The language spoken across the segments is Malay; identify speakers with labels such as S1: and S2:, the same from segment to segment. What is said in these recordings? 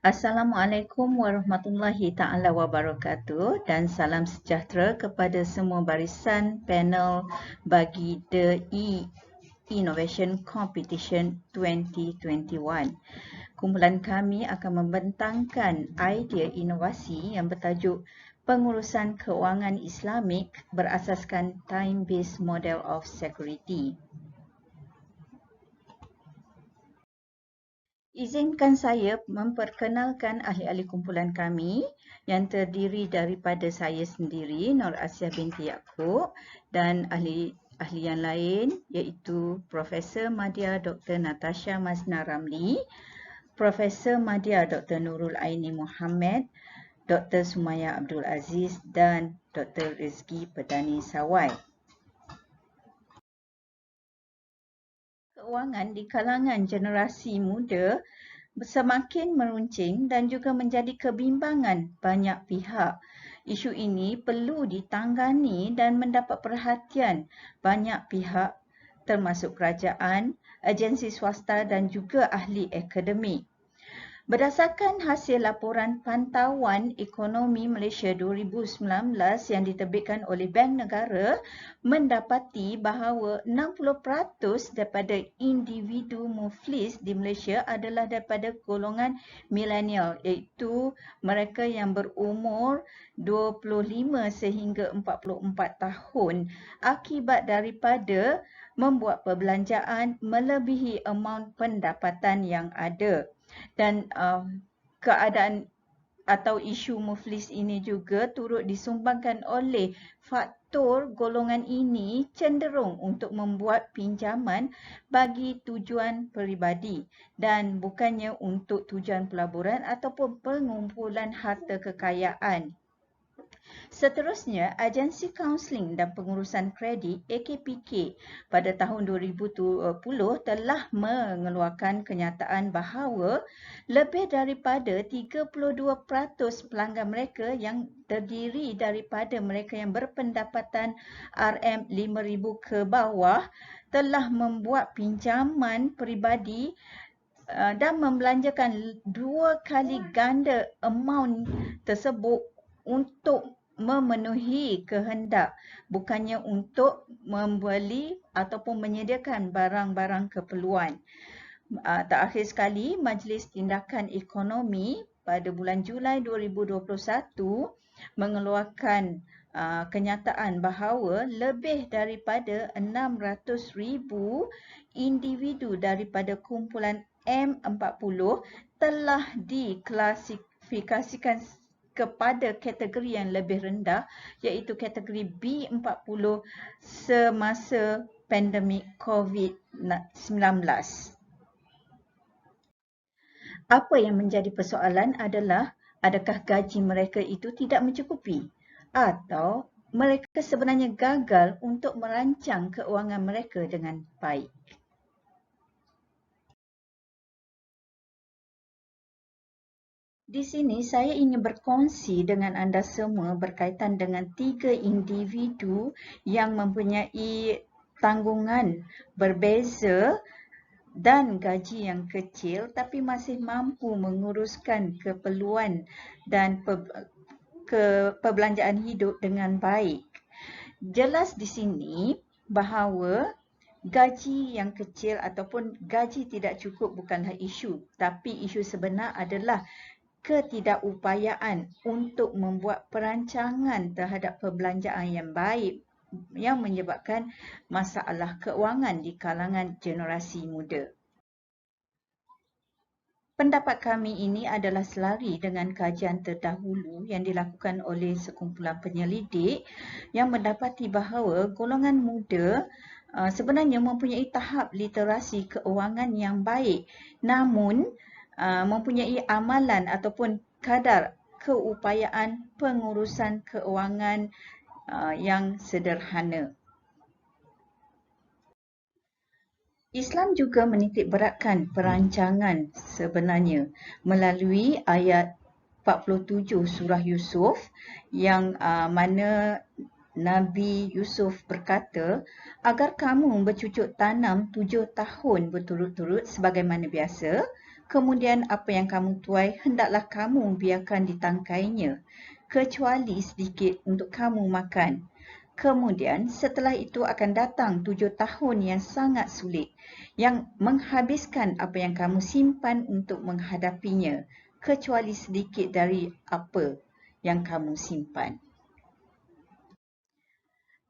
S1: Assalamualaikum warahmatullahi taala wabarakatuh dan salam sejahtera kepada semua barisan panel bagi The Innovation Competition 2021. Kumpulan kami akan membentangkan idea inovasi yang bertajuk Pengurusan Kewangan Islamik berasaskan Time-Based Model of Security. Izinkan saya memperkenalkan ahli-ahli kumpulan kami yang terdiri daripada saya sendiri, Nur Asiah binti Yaakob, dan ahli yang lain iaitu Profesor Madya Dr. Natasha Mazna Ramli, Profesor Madya Dr. Nurul Aini Muhammad, Dr. Sumaya Abdul Aziz dan Dr. Rizki Pedani Sawai. Kewangan di kalangan generasi muda semakin meruncing dan juga menjadi kebimbangan banyak pihak. Isu ini perlu ditangani dan mendapat perhatian banyak pihak termasuk kerajaan, agensi swasta dan juga ahli akademik. Berdasarkan hasil laporan Pantauan Ekonomi Malaysia 2019 yang diterbitkan oleh Bank Negara, mendapati bahawa 60% daripada individu muflis di Malaysia adalah daripada golongan milenial, iaitu mereka yang berumur 25 sehingga 44 tahun akibat daripada membuat perbelanjaan melebihi amaun pendapatan yang ada. Dan keadaan atau isu muflis ini juga turut disumbangkan oleh faktor golongan ini cenderung untuk membuat pinjaman bagi tujuan peribadi dan bukannya untuk tujuan pelaburan ataupun pengumpulan harta kekayaan. Seterusnya, Agensi Kaunseling dan Pengurusan Kredit AKPK pada tahun 2020 telah mengeluarkan kenyataan bahawa lebih daripada 32% pelanggan mereka yang terdiri daripada mereka yang berpendapatan RM5,000 ke bawah telah membuat pinjaman peribadi dan membelanjakan 2 kali ganda amaun tersebut untuk memenuhi kehendak, bukannya untuk membeli ataupun menyediakan barang-barang keperluan. Terakhir sekali, Majlis Tindakan Ekonomi pada bulan Julai 2021 mengeluarkan kenyataan bahawa lebih daripada 600,000 individu daripada kumpulan M40 telah diklasifikasikan kepada kategori yang lebih rendah iaitu kategori B40 semasa pandemik COVID-19. Apa yang menjadi persoalan adalah adakah gaji mereka itu tidak mencukupi atau mereka sebenarnya gagal untuk merancang keuangan mereka dengan baik. Di sini saya ingin berkongsi dengan anda semua berkaitan dengan 3 individu yang mempunyai tanggungan berbeza dan gaji yang kecil tapi masih mampu menguruskan keperluan dan perbelanjaan hidup dengan baik. Jelas di sini bahawa gaji yang kecil ataupun gaji tidak cukup bukanlah isu, tapi isu sebenar adalah ketidakupayaan untuk membuat perancangan terhadap perbelanjaan yang baik yang menyebabkan masalah keuangan di kalangan generasi muda. Pendapat kami ini adalah selari dengan kajian terdahulu yang dilakukan oleh sekumpulan penyelidik yang mendapati bahawa golongan muda sebenarnya mempunyai tahap literasi keuangan yang baik, namun mempunyai amalan ataupun kadar keupayaan pengurusan keuangan yang sederhana. Islam juga menitik beratkan perancangan sebenarnya melalui ayat 47 surah Yusuf yang mana Nabi Yusuf berkata, agar kamu bercucuk tanam 7 tahun berturut-turut sebagaimana biasa, Kemudian apa yang kamu tuai, hendaklah kamu biarkan ditangkainya, kecuali sedikit untuk kamu makan. Kemudian setelah itu akan datang 7 tahun yang sangat sulit, yang menghabiskan apa yang kamu simpan untuk menghadapinya, kecuali sedikit dari apa yang kamu simpan.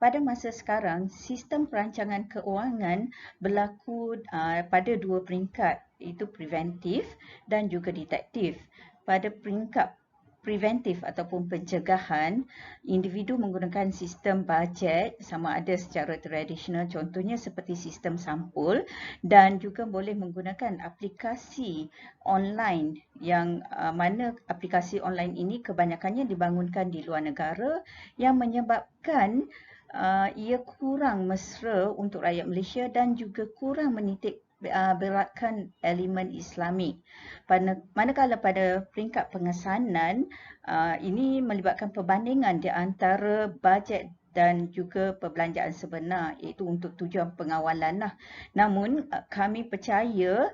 S1: Pada masa sekarang, sistem perancangan keuangan berlaku pada dua peringkat, iaitu preventif dan juga detektif. Pada peringkat preventif ataupun pencegahan, individu menggunakan sistem bajet sama ada secara tradisional, contohnya seperti sistem sampul, dan juga boleh menggunakan aplikasi online yang mana aplikasi online ini kebanyakannya dibangunkan di luar negara yang menyebabkan ia kurang mesra untuk rakyat Malaysia dan juga kurang menitik beratkan elemen Islamik. Manakala pada peringkat pengesanan, ini melibatkan perbandingan di antara bajet dan juga perbelanjaan sebenar, iaitu untuk tujuan pengawalan lah. Namun kami percaya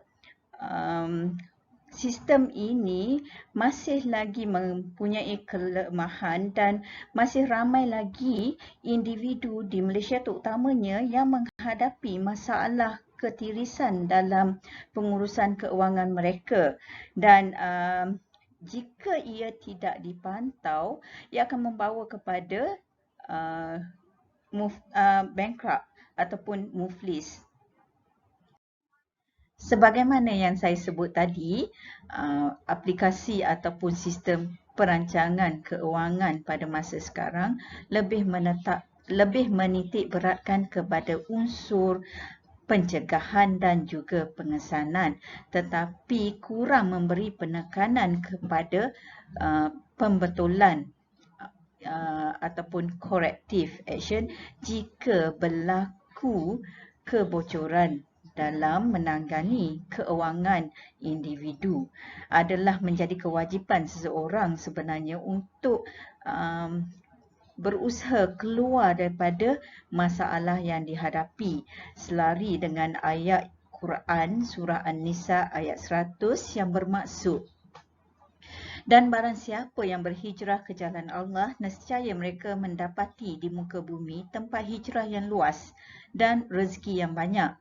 S1: sistem ini masih lagi mempunyai kelemahan dan masih ramai lagi individu di Malaysia terutamanya yang menghadapi masalah ketirisan dalam pengurusan keuangan mereka. Dan jika ia tidak dipantau, ia akan membawa kepada bankrupt ataupun muflis. Sebagaimana yang saya sebut tadi, aplikasi ataupun sistem perancangan keuangan pada masa sekarang lebih menitik beratkan kepada unsur pencegahan dan juga pengesanan, tetapi kurang memberi penekanan kepada pembetulan ataupun corrective action jika berlaku kebocoran dalam menangani keuangan individu. Adalah menjadi kewajipan seseorang sebenarnya untuk berusaha keluar daripada masalah yang dihadapi selari dengan ayat Quran surah An-Nisa ayat 100 yang bermaksud, dan barang siapa yang berhijrah ke jalan Allah, nescaya mereka mendapati di muka bumi tempat hijrah yang luas dan rezeki yang banyak.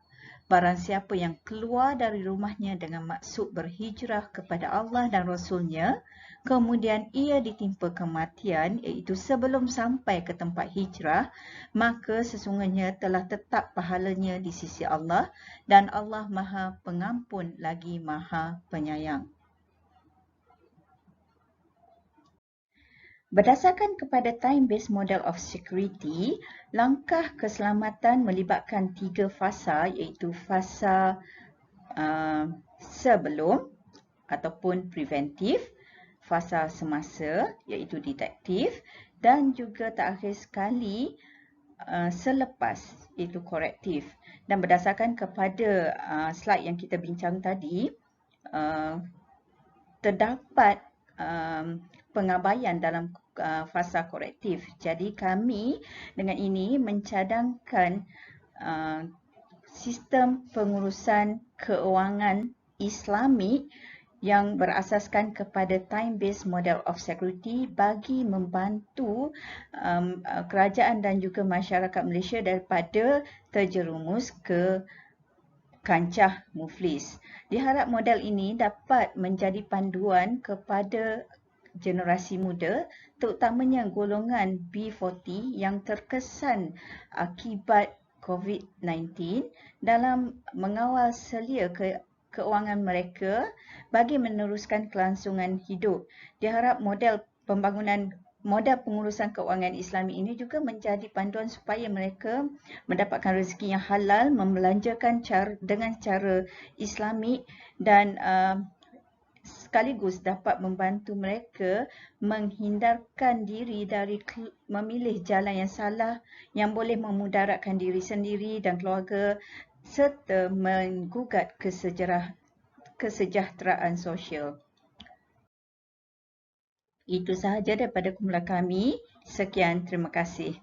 S1: Barang siapa yang keluar dari rumahnya dengan maksud berhijrah kepada Allah dan Rasulnya, kemudian ia ditimpa kematian, iaitu sebelum sampai ke tempat hijrah, maka sesungguhnya telah tetap pahalanya di sisi Allah, dan Allah Maha Pengampun lagi Maha Penyayang. Berdasarkan kepada Time-Based Model of Security, langkah keselamatan melibatkan 3 fasa, iaitu fasa sebelum ataupun preventif, fasa semasa iaitu detektif, dan juga terakhir sekali selepas iaitu korektif. Dan berdasarkan kepada slide yang kita bincang tadi, terdapat pengabaian dalam fasa korektif. Jadi kami dengan ini mencadangkan sistem pengurusan keuangan Islamik yang berasaskan kepada Time-Based Model of Security bagi membantu kerajaan dan juga masyarakat Malaysia daripada terjerumus ke kancah muflis. Diharap model ini dapat menjadi panduan kepada generasi muda, terutamanya golongan B40 yang terkesan akibat COVID-19 dalam mengawal selia keuangan mereka bagi meneruskan kelangsungan hidup. Diharap model pengurusan keuangan Islami ini juga menjadi panduan supaya mereka mendapatkan rezeki yang halal, membelanjakan dengan cara Islamik, dan sekaligus dapat membantu mereka menghindarkan diri dari memilih jalan yang salah yang boleh memudaratkan diri sendiri dan keluarga serta menggugat kesejahteraan sosial. Itu sahaja daripada kumpulan kami. Sekian, terima kasih.